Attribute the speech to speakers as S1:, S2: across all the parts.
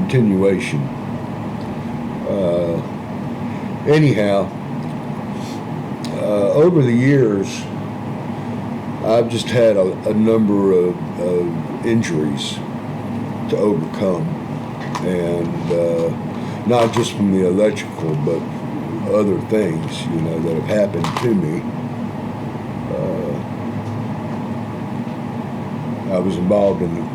S1: continuation. Anyhow, over the years, I've just had a number of injuries to overcome, and not just from the electrical, but other things, that have happened to me. I was involved in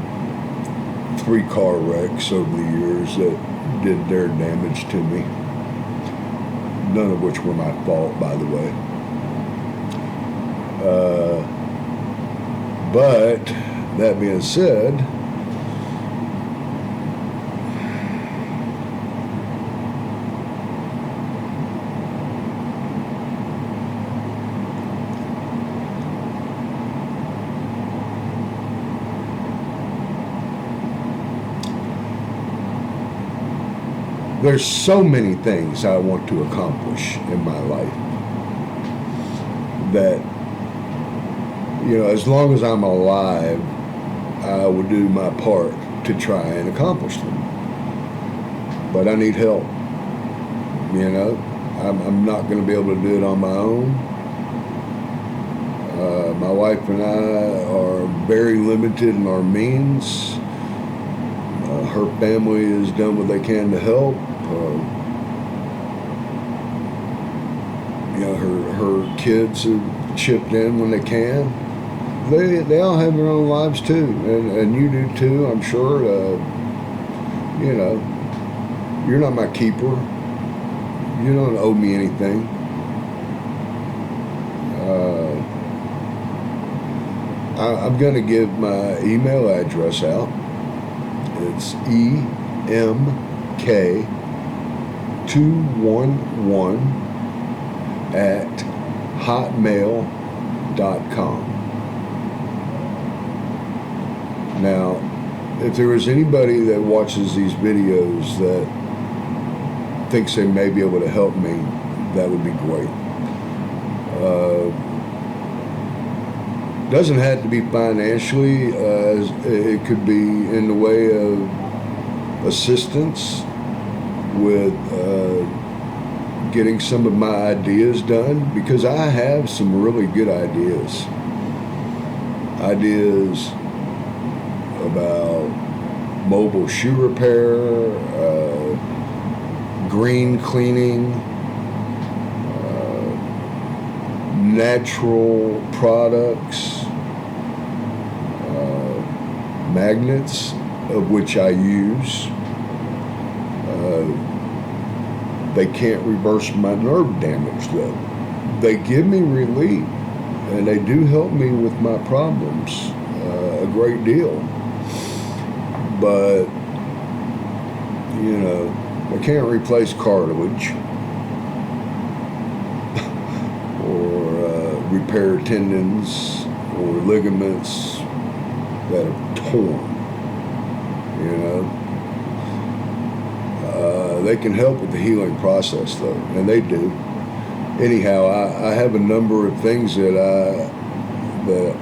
S1: 3 car wrecks over the years that did their damage to me, none of which were my fault, by the way. But that being said, there's so many things I want to accomplish in my life that, as long as I'm alive, I will do my part to try and accomplish them. But I need help. I'm not going to be able to do it on my own. My wife and I are very limited in our means. Her family has done what they can to help. Her kids have chipped in when they can. They all have their own lives too, and you do too, I'm sure. You're not my keeper. You don't owe me anything. I'm going to give my email address out. It's emk211@hotmail.com. Now, if there is anybody that watches these videos that thinks they may be able to help me, that would be great. Doesn't have to be financially. It could be in the way of assistance with getting some of my ideas done, because I have some really good ideas. Ideas about mobile shoe repair, green cleaning, natural products, magnets, of which I use. They can't reverse my nerve damage though. They give me relief, and they do help me with my problems a great deal. But, I can't replace cartilage or repair tendons or ligaments that are torn, They can help with the healing process, though, and they do. Anyhow, I have a number of things the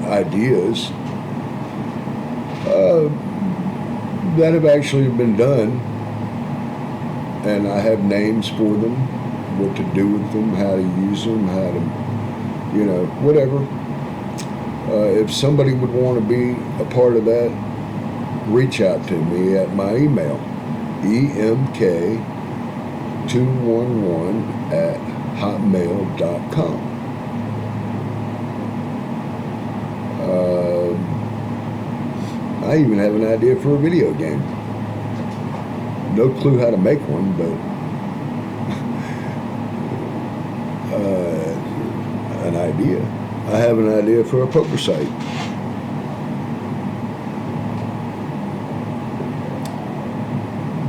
S1: ideas that have actually been done, and I have names for them, what to do with them, how to use them, how to, whatever. If somebody would want to be a part of that, reach out to me at my email, emk211@hotmail.com. I even have an idea for a video game. No clue how to make one, but an idea. I have an idea for a poker site.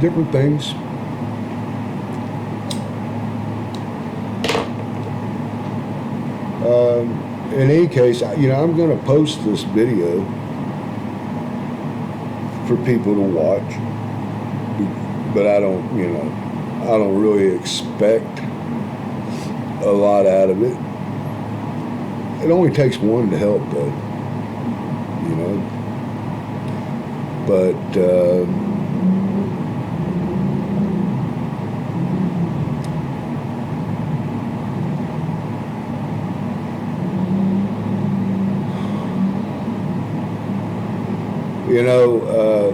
S1: Different things. In any case, I'm going to post this video for people to watch, but I don't really expect a lot out of it. It only takes one to help, though, but You know,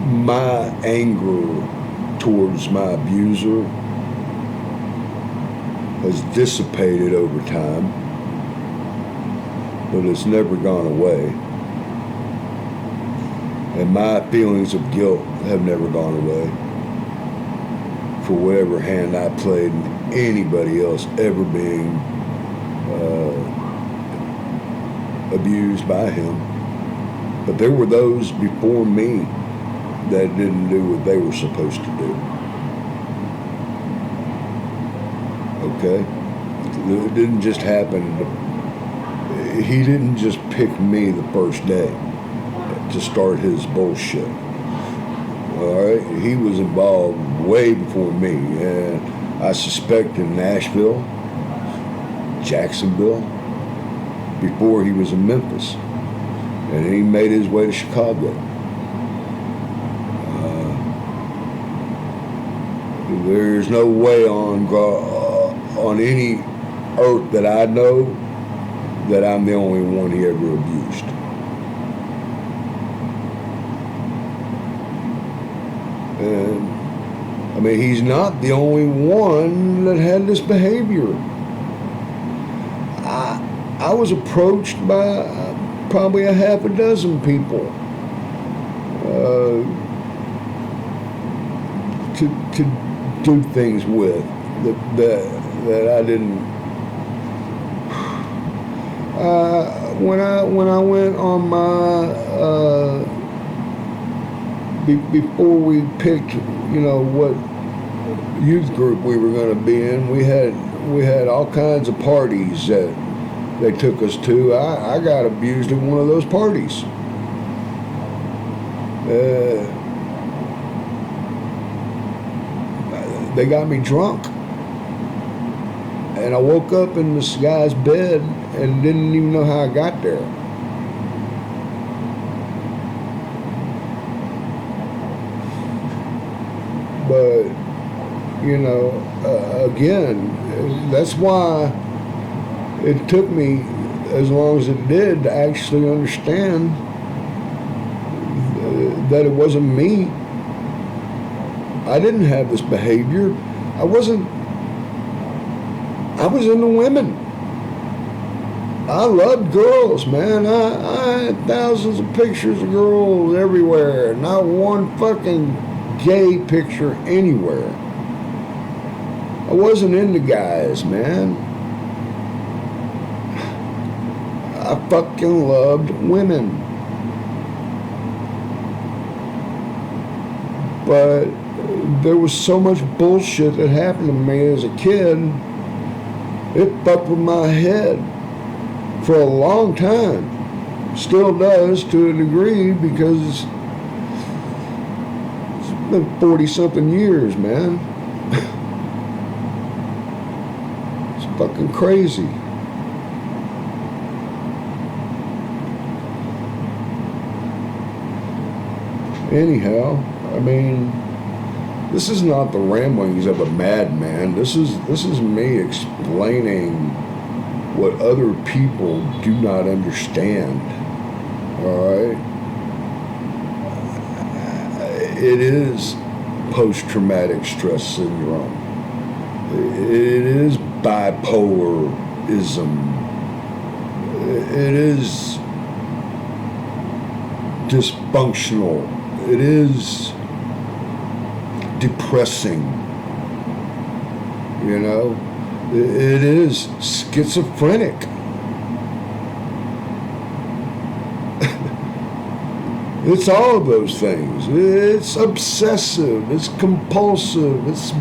S1: my anger towards my abuser has dissipated over time, but it's never gone away. And my feelings of guilt have never gone away for whatever hand I played in anybody else ever being abused by him. But there were those before me that didn't do what they were supposed to do. Okay? It didn't just happen. He didn't just pick me the first day to start his bullshit. All right? He was involved way before me. And I suspect in Nashville, Jacksonville, before he was in Memphis. And he made his way to Chicago. There's no way on any earth that I know that I'm the only one he ever abused. And I mean, he's not the only one that had this behavior. I was approached by probably a half a dozen people to do things with that I didn't. When I went on my before we picked, what youth group we were going to be in, we had all kinds of parties that they took us to. I got abused at one of those parties. They got me drunk. And I woke up in this guy's bed and didn't even know how I got there. But, again, that's why it took me as long as it did to actually understand that it wasn't me. I didn't have this behavior. I was into women. I loved girls, man. I had thousands of pictures of girls everywhere. Not one fucking gay picture anywhere. I wasn't into guys, man. I fucking loved women. But there was so much bullshit that happened to me as a kid, it fucked with my head for a long time. Still does to a degree because it's been 40-something years, man. It's fucking crazy. Anyhow, I mean, this is not the ramblings of a madman. This is me explaining what other people do not understand. All right? It is post-traumatic stress syndrome. It is bipolarism. It is dysfunctional. It is depressing. It is schizophrenic. It's all of those things. It's obsessive. It's compulsive. It's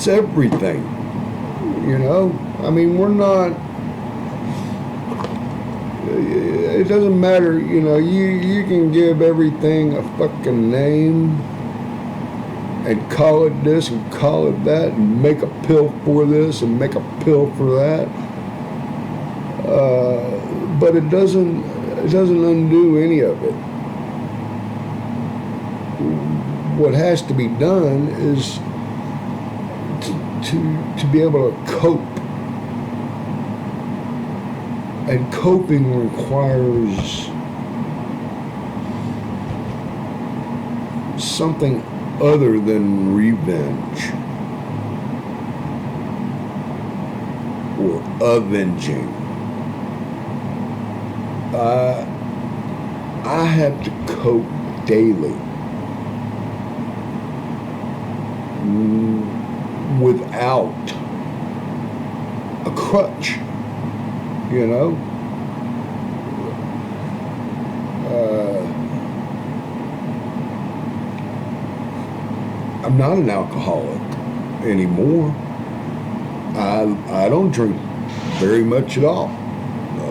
S1: everything. I mean, we're not. It doesn't matter. You can give everything a fucking name and call it this and call it that and make a pill for this and make a pill for that. But it doesn't undo any of it. What has to be done is to be able to cope And coping requires something other than revenge or avenging. I have to cope daily without a crutch, you know. I'm not an alcoholic anymore. I don't drink very much at all.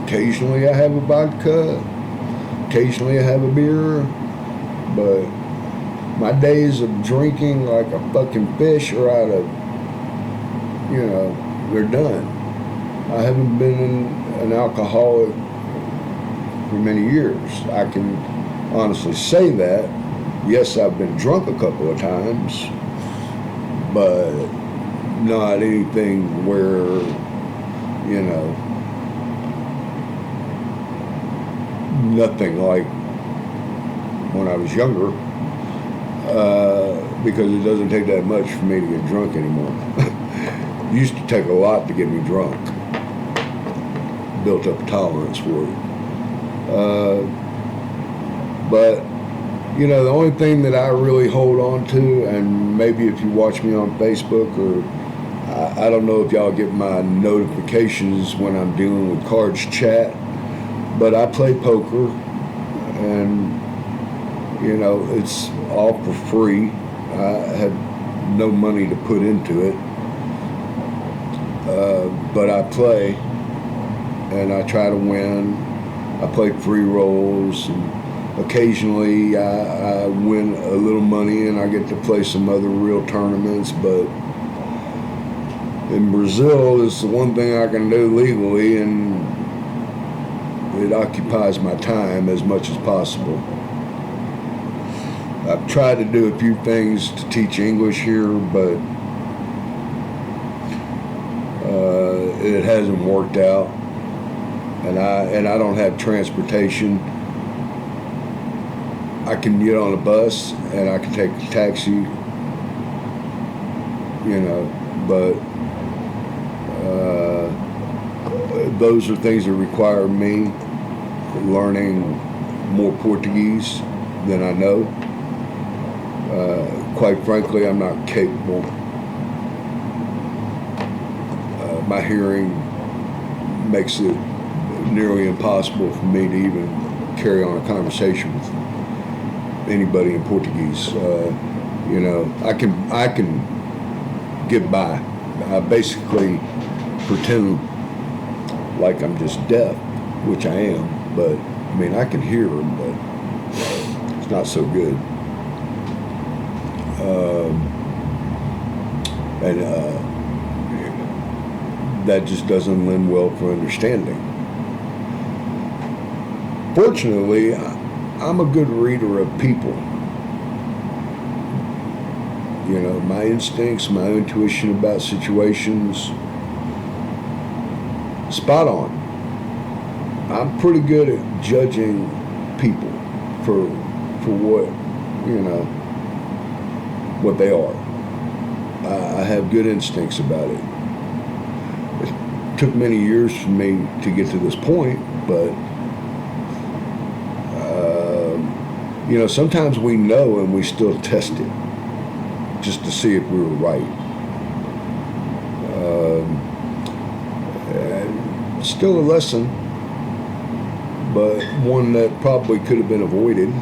S1: Occasionally I have a vodka. Occasionally I have a beer. But my days of drinking like a fucking fish are out of, you know, they're done. I haven't been an alcoholic for many years. I can honestly say that. Yes, I've been drunk a couple of times, but not anything where, you know, nothing like when I was younger, because it doesn't take that much for me to get drunk anymore. It used to take a lot to get me drunk. Built up a tolerance for it. But you know, the only thing that I really hold on to, and maybe if you watch me on Facebook, or I don't know if y'all get my notifications when I'm dealing with Cards Chat, but I play poker, and you know, it's all for free. I have no money to put into it, but I play, and I try to win. I play free rolls, and occasionally I win a little money and I get to play some other real tournaments, but in Brazil it's the one thing I can do legally, and it occupies my time as much as possible. I've tried to do a few things to teach English here, but it hasn't worked out, and I don't have transportation. I can get on a bus and I can take a taxi, you know, but those are things that require me learning more Portuguese than I know. Quite frankly, I'm not capable. My hearing makes it nearly impossible for me to even carry on a conversation with anybody in Portuguese. You know, I can get by. I basically pretend like I'm just deaf, which I am, but I mean, I can hear, but it's not so good. And that just doesn't lend well for understanding. Fortunately, I'm a good reader of people. You know, my instincts, my intuition about situations, spot on. I'm pretty good at judging people for what, you know, what they are. I have good instincts about it. It took many years for me to get to this point, but you know, sometimes we know and we still test it just to see if we were right. Still a lesson, but one that probably could have been avoided.